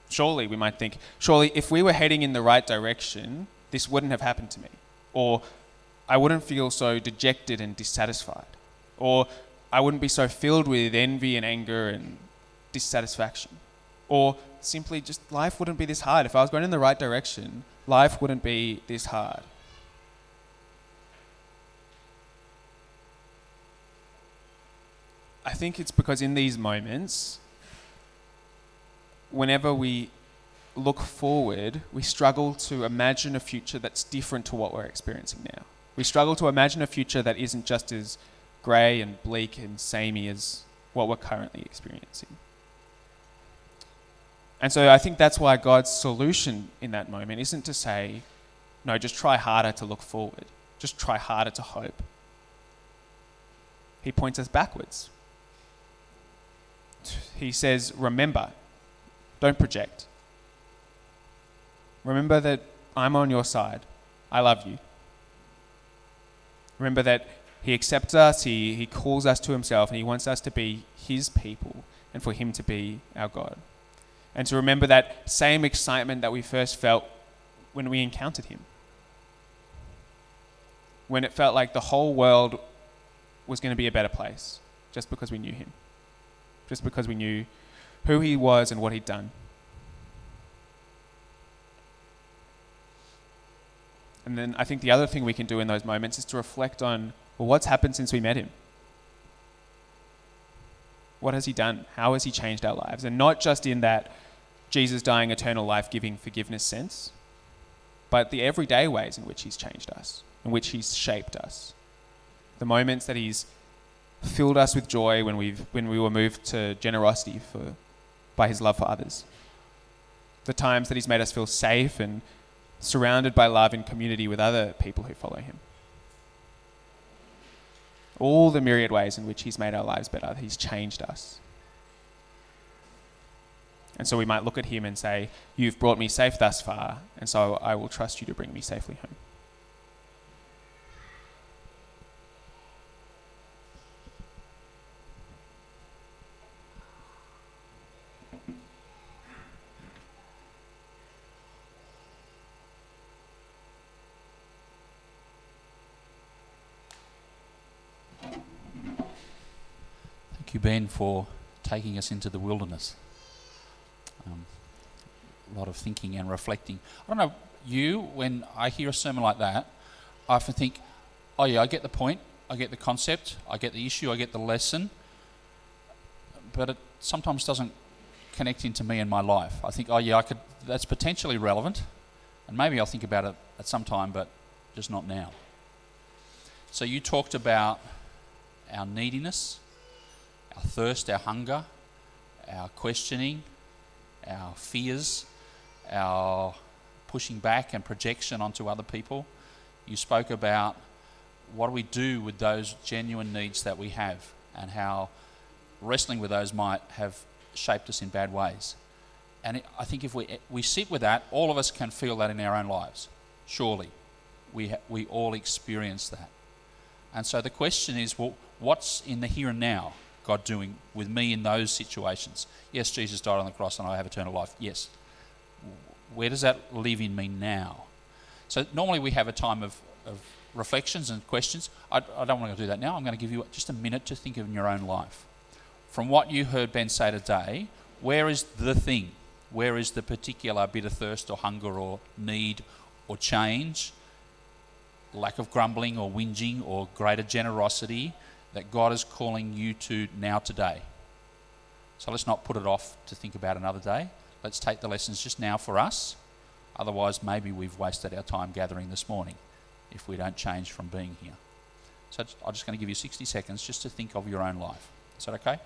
Surely, we might think, surely if we were heading in the right direction, this wouldn't have happened to me. Or I wouldn't feel so dejected and dissatisfied. Or I wouldn't be so filled with envy and anger and dissatisfaction. Or simply just life wouldn't be this hard. If I was going in the right direction, life wouldn't be this hard. I think it's because in these moments, whenever we look forward, we struggle to imagine a future that's different to what we're experiencing now. We struggle to imagine a future that isn't just as grey and bleak and samey as what we're currently experiencing. And so I think that's why God's solution in that moment isn't to say, no, just try harder to look forward. Just try harder to hope. He points us backwards. He says, remember, don't project. Remember that I'm on your side. I love you. Remember that he accepts us, he calls us to himself, and he wants us to be his people and for him to be our God. And to remember that same excitement that we first felt when we encountered him. When it felt like the whole world was going to be a better place just because we knew him. Just because we knew who he was and what he'd done. And then I think the other thing we can do in those moments is to reflect on, well, what's happened since we met him? What has he done? How has he changed our lives? And not just in that Jesus dying, eternal life, giving forgiveness sense, but the everyday ways in which he's changed us, in which he's shaped us. The moments that he's filled us with joy when we were moved to generosity by his love for others. The times that he's made us feel safe and surrounded by love in community with other people who follow him. All the myriad ways in which he's made our lives better, he's changed us. And so we might look at him and say, you've brought me safe thus far, and so I will trust you to bring me safely home. Thank you, Ben, for taking us into the wilderness. A lot of thinking and reflecting. I don't know, when I hear a sermon like that, I often think, oh yeah, I get the point, I get the concept, I get the issue, I get the lesson, but it sometimes doesn't connect into me and my life. I think, oh yeah, that's potentially relevant, and maybe I'll think about it at some time, but just not now. So you talked about our neediness, our thirst, our hunger, our questioning, our fears, our pushing back and projection onto other people. You spoke about what do we do with those genuine needs that we have and how wrestling with those might have shaped us in bad ways. And I think if we sit with that, all of us can feel that in our own lives. Surely. We all experience that. And so the question is, well, what's in the here and now God doing with me in those situations? Yes, Jesus died on the cross and I have eternal life. Yes. Where does that live in me now? So normally we have a time of reflections and questions. I don't want to do that now. I'm going to give you just a minute to think of in your own life. From what you heard Ben say today, where is the thing? Where is the particular bit of thirst or hunger or need or change, lack of grumbling or whinging or greater generosity that God is calling you to now today? So let's not put it off to think about another day. Let's take the lessons just now for us. Otherwise, maybe we've wasted our time gathering this morning if we don't change from being here. So I'm just going to give you 60 seconds just to think of your own life. Is that okay?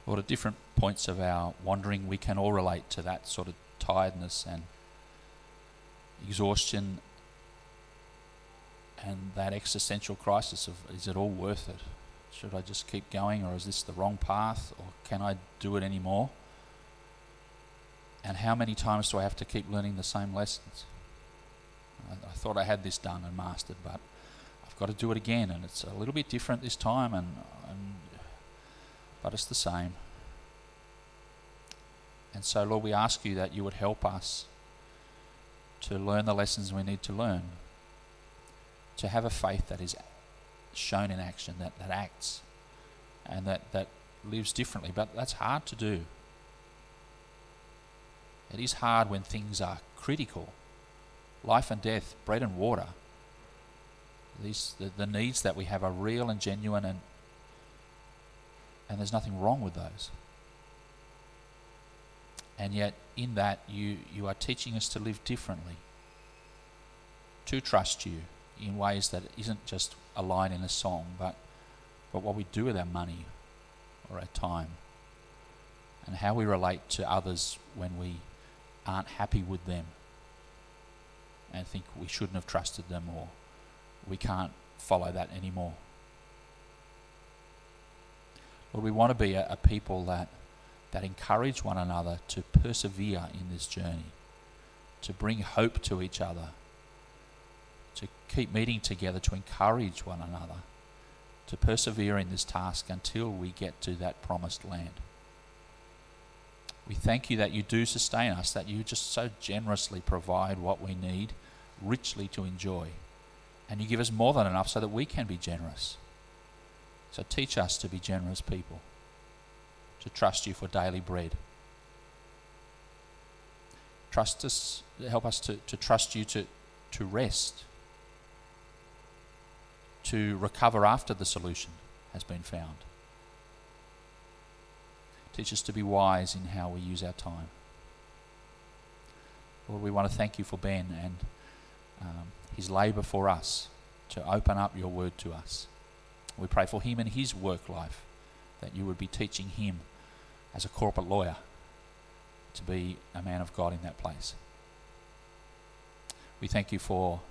Lord, at different points of our wandering, we can all relate to that sort of tiredness and exhaustion and that existential crisis of, is it all worth it? Should I just keep going, or is this the wrong path, or can I do it anymore? And how many times do I have to keep learning the same lessons? I thought I had this done and mastered, but I've got to do it again, and it's a little bit different this time, but it's the same. And so, Lord, we ask you that you would help us to learn the lessons we need to learn, to have a faith that is shown in action, that acts, and that lives differently. But that's hard to do. It is hard when things are critical. Life and death, bread and water. The needs that we have are real and genuine, and there's nothing wrong with those. And yet in that you are teaching us to live differently, to trust you in ways that isn't just a line in a song, but what we do with our money or our time, and how we relate to others when we aren't happy with them and think we shouldn't have trusted them, or we can't follow that anymore. Lord, we want to be a people that encourage one another to persevere in this journey, to bring hope to each other, to keep meeting together, to encourage one another, to persevere in this task until we get to that promised land. We thank you that you do sustain us, that you just so generously provide what we need richly to enjoy. And you give us more than enough so that we can be generous. So teach us to be generous people, to trust you for daily bread. Help us to trust you to rest, to recover after the solution has been found. Teach us to be wise in how we use our time. Lord, we want to thank you for Ben and his labour for us to open up your word to us. We pray for him and his work life, that you would be teaching him as a corporate lawyer to be a man of God in that place. We thank you for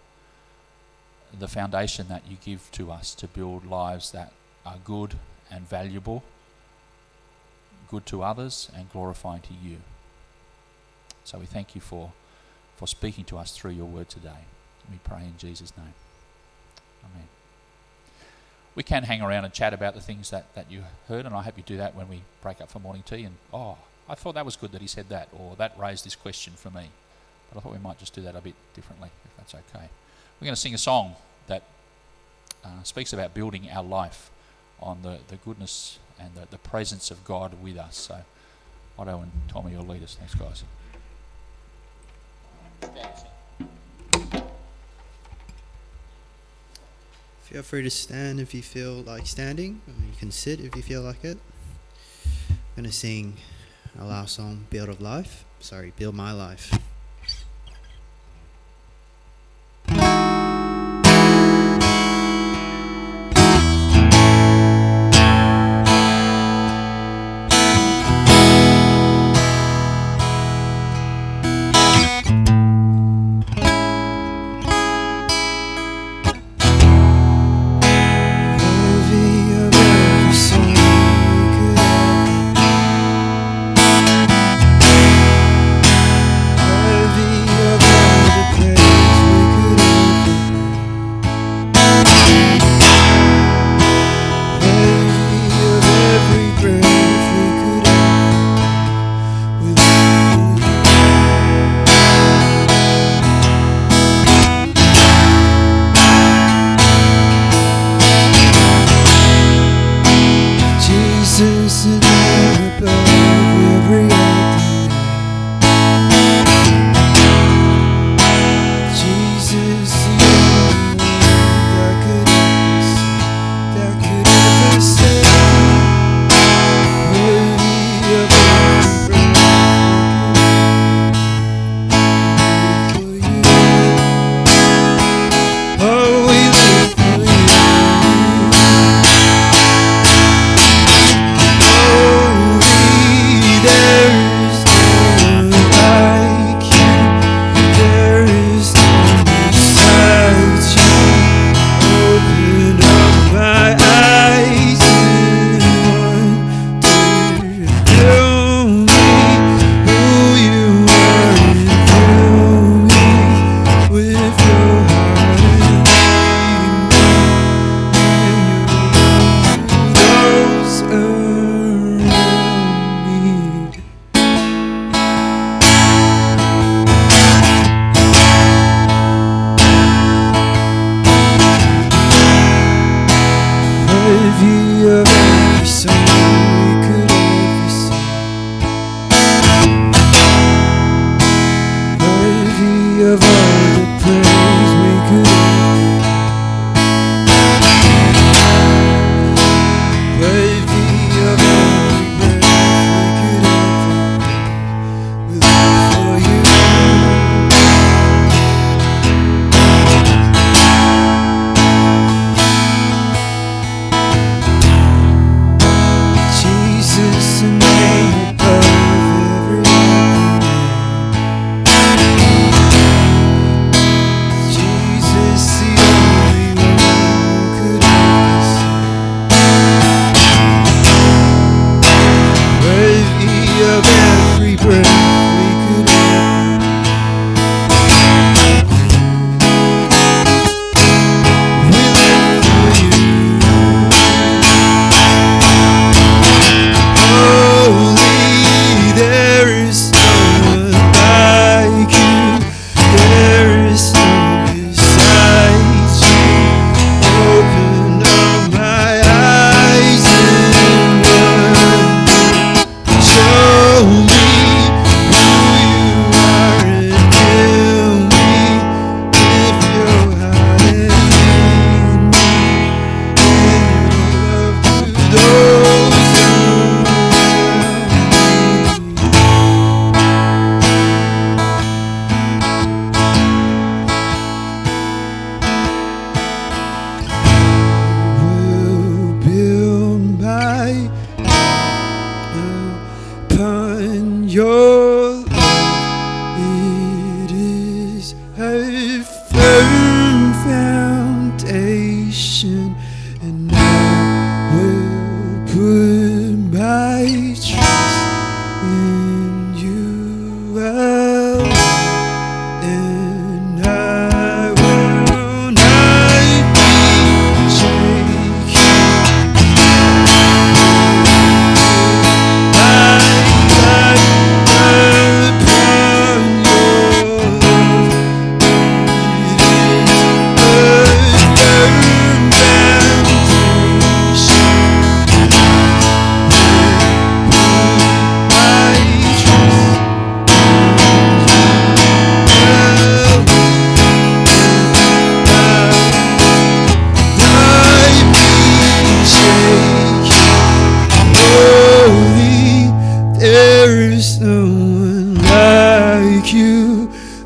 the foundation that you give to us to build lives that are good and valuable, good to others and glorifying to you. So we thank you for speaking to us through your word today. We pray in Jesus' name. Amen. We can hang around and chat about the things that you heard, and I hope you do that when we break up for morning tea. And, I thought that was good that he said that, or that raised this question for me. But I thought we might just do that a bit differently, if that's okay. We're going to sing a song that speaks about building our life on the goodness and the presence of God with us. So, Otto and Tommy will lead us. Thanks, guys. Feel free to stand if you feel like standing, or you can sit if you feel like it. I'm going to sing our last song, Build My Life.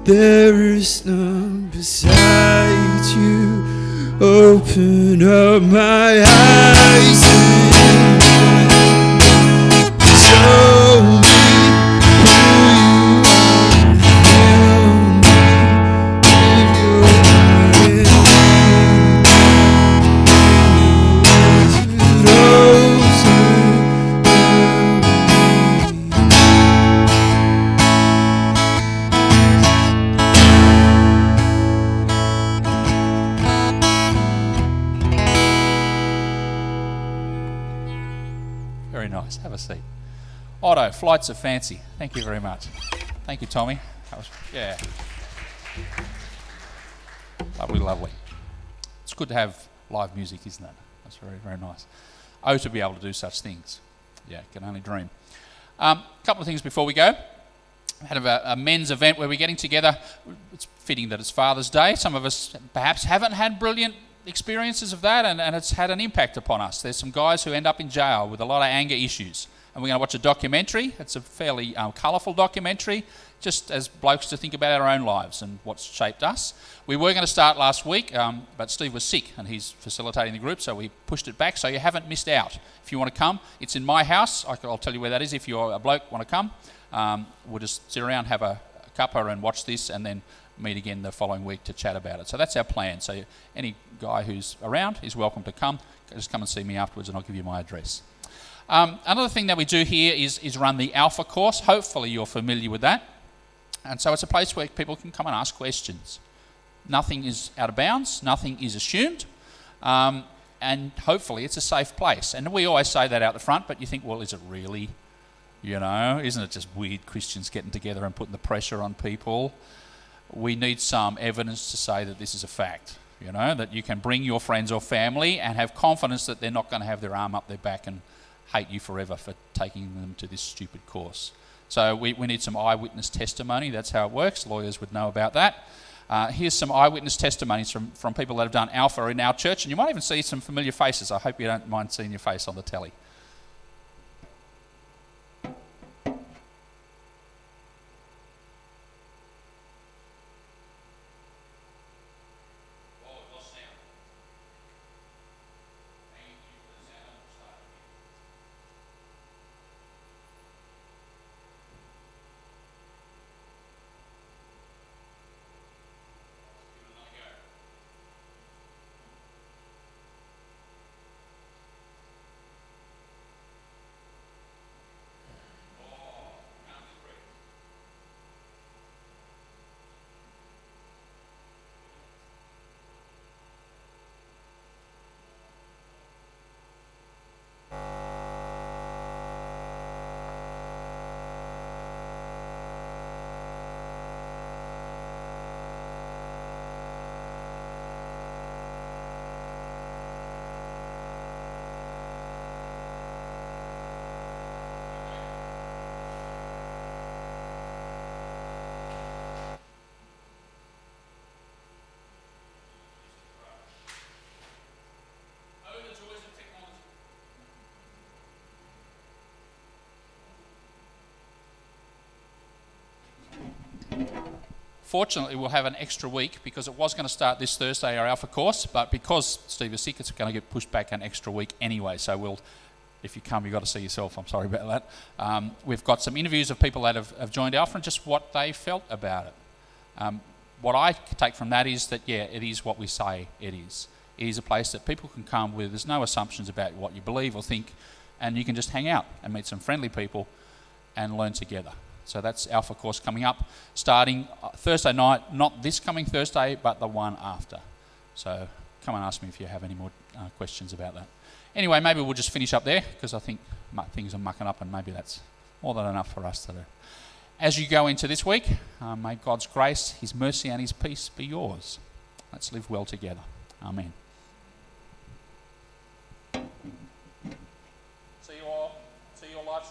there is none beside you. Open up my eyes and show me who you are. Very nice. Have a seat. Otto, Flights of Fancy. Thank you very much. Thank you, Tommy. That was, yeah. Lovely, lovely. It's good to have live music, isn't it? That's very, very nice. Oh, to be able to do such things. Yeah, can only dream. A couple of things before we go. We had a men's event where we're getting together. It's fitting that it's Father's Day. Some of us perhaps haven't had brilliant experiences of that, and it's had an impact upon us. There's some guys who end up in jail with a lot of anger issues, and we're going to watch a documentary. It's a fairly colourful documentary, just as blokes to think about our own lives and what's shaped us. We were going to start last week, but Steve was sick and he's facilitating the group, so we pushed it back, so you haven't missed out. If you want to come, it's in my house. I'll tell you where that is if you're a bloke, want to come. We'll just sit around, have a cuppa and watch this, and then meet again the following week to chat about it. So that's our plan. So any guy who's around is welcome to come. Just come and see me afterwards and I'll give you my address. Another thing that we do here is run the Alpha course. Hopefully you're familiar with that. And so it's a place where people can come and ask questions. Nothing is out of bounds, nothing is assumed, and hopefully it's a safe place. And we always say that out the front, but you think, well, is it really? You know, isn't it just weird Christians getting together and putting the pressure on people? We need some evidence to say that this is a fact, you know, that you can bring your friends or family and have confidence that they're not going to have their arm up their back and hate you forever for taking them to this stupid course. So we need some eyewitness testimony. That's how it works. Lawyers would know about that. Here's some eyewitness testimonies from people that have done Alpha in our church, and you might even see some familiar faces. I hope you don't mind seeing your face on the telly. Fortunately, we'll have an extra week because it was going to start this Thursday, our Alpha course, but because Steve is sick, it's going to get pushed back an extra week anyway. So if you come, you've got to see yourself. I'm sorry about that. We've got some interviews of people that have joined Alpha and just what they felt about it. What I take from that is that, yeah, it is what we say it is. It is a place that people can come with. There's no assumptions about what you believe or think, and you can just hang out and meet some friendly people and learn together. So that's Alpha course coming up, starting Thursday night, not this coming Thursday, but the one after. So come and ask me if you have any more questions about that. Anyway, maybe we'll just finish up there because I think things are mucking up and maybe that's more than enough for us to do. As you go into this week, may God's grace, His mercy and His peace be yours. Let's live well together. Amen.